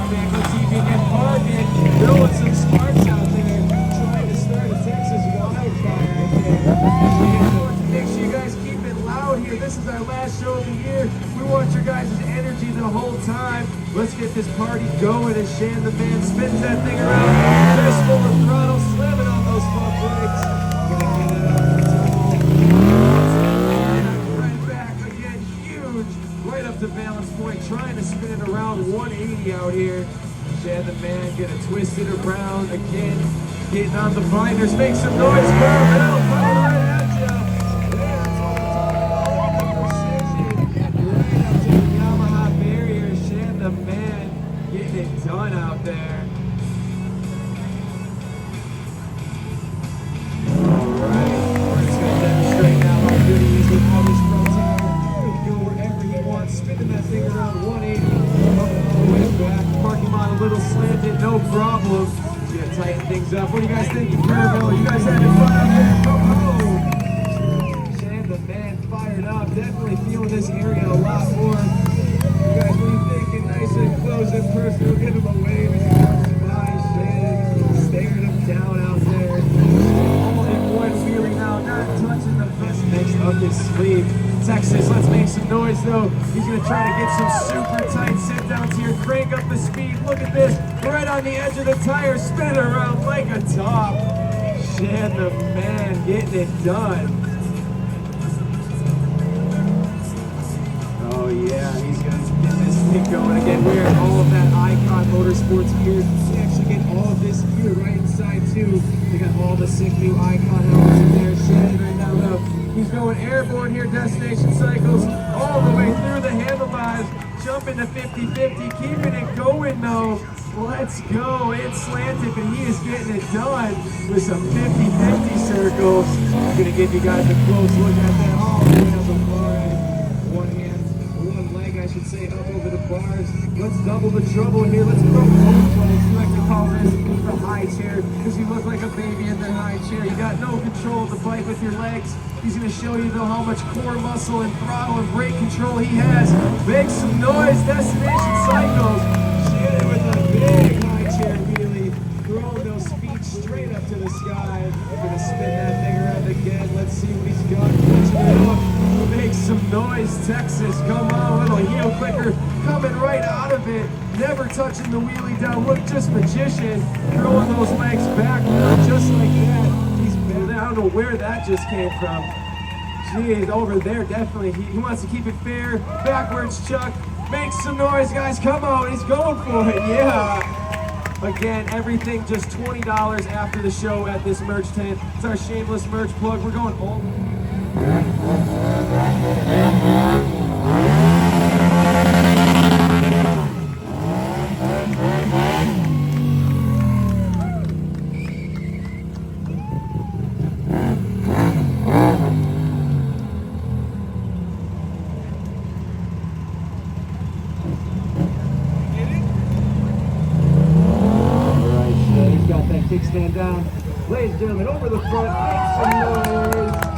vehicles even get parking, throwing some sparks out there, trying to start a Texas wildfire out there. Make sure you guys keep it loud here. This is our last show of the year. We want your guys' energy the whole time. Let's get this party going as Shan the man spins that thing around. Fist full of throttle, slamming on those front brakes. Gonna get it up right back again, huge. Right up to balance point, trying to spin it around 180 out here. Shan the man gonna twist it around again. Getting on the binders, make some noise, Kerrville, coming right at you. That's what I'm talking about, the precision. Right up to the Yamaha barrier, Shan the man getting it done out there. Alright, we're just gonna demonstrate now how good he is with all this rotator. He can go wherever he wants, spinning that thing around 180, all the way back, parking lot a little slanted, no problem. Gonna tighten things up. What do you guys think of Kerrville? You guys having fun out there? Come home! Shan the man fired up. Definitely feeling this area a lot more. You guys, what are you thinking? Nice and close and personal. Give him a wave as he comes by. Shannon staring him down out there. All in one wheelie now, not touching the best next up his sleeve. Texas, let's make some noise though. He's gonna try to get some super tight sit downs here. Crank up the speed. Look at this. Right on the edge of the tire, spin it around like a top. Shan the man getting it done. Oh yeah, he's gonna get this thing going again. Wearing all of that Icon Motorsports gear. You actually get all of this gear right inside too. They got all the sick new Icon helmets in there. Shan right now though. He's going airborne here, destination cycles, all the way through the handlebars, jumping to 50-50, keeping it going though. Let's go, it's slanted, but he is getting it done with some 50-50 circles. I'm gonna give you guys a close look at that. Oh, man, the bar. One hand, one leg, I should say, up over the bars. Let's double the trouble here. Let's throw both legs. We like to call this the high chair, because you look like a baby in the high chair. You got no control of the bike with your legs. He's going to show you though how much core muscle and throttle and brake control he has. Make some noise, destination cycles. Shannon with a big high chair wheelie, throwing those feet straight up to the sky. We're going to spin that thing around again. Let's see what he's got. Make some noise, Texas. Come on, little heel clicker coming right out of it. Never touching the wheelie down. Look, just magician. Throwing those legs backward just like that. I don't know where that just came from. Jeez, over there, definitely. He wants to keep it fair. Backwards, Chuck. Make some noise, guys. Come on. He's going for it. Yeah. Again, everything just $20 after the show at this merch tent. It's our shameless merch plug. We're going all. Kickstand down. Ladies and gentlemen, over the front, make some noise.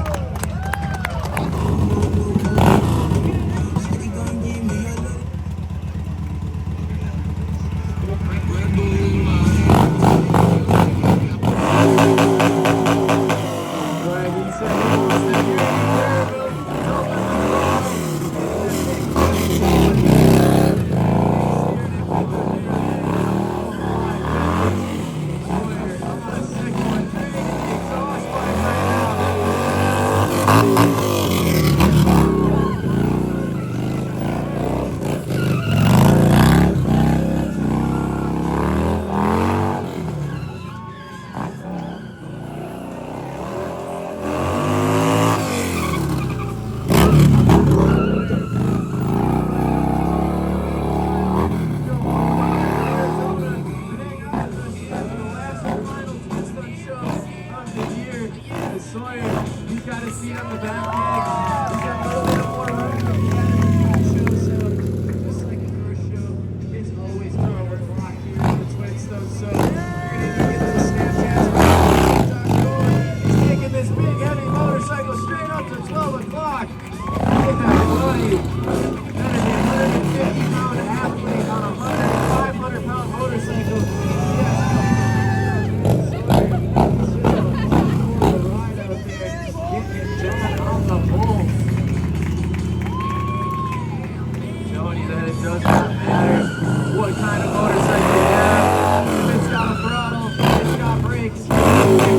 what kind of motorcycle you have. If it's got a throttle, if it's got brakes, have fun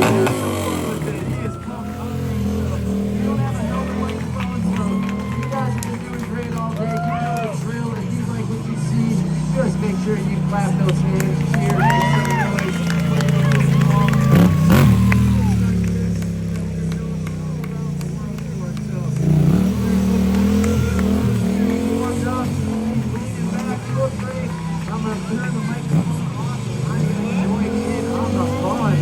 with it. He is pumped up. You don't have a helmet microphone, so you guys have been doing great all day. You know the drill. If you like what you see, just make sure you clap those hands, cheer, make some noise. I'm going to turn the microphone off. I'm going to join in on the fun.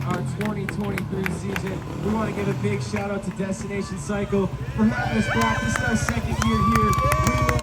Our 2023 season. We want to give a big shout out to Destination Cycle for having us back. This is our second year here.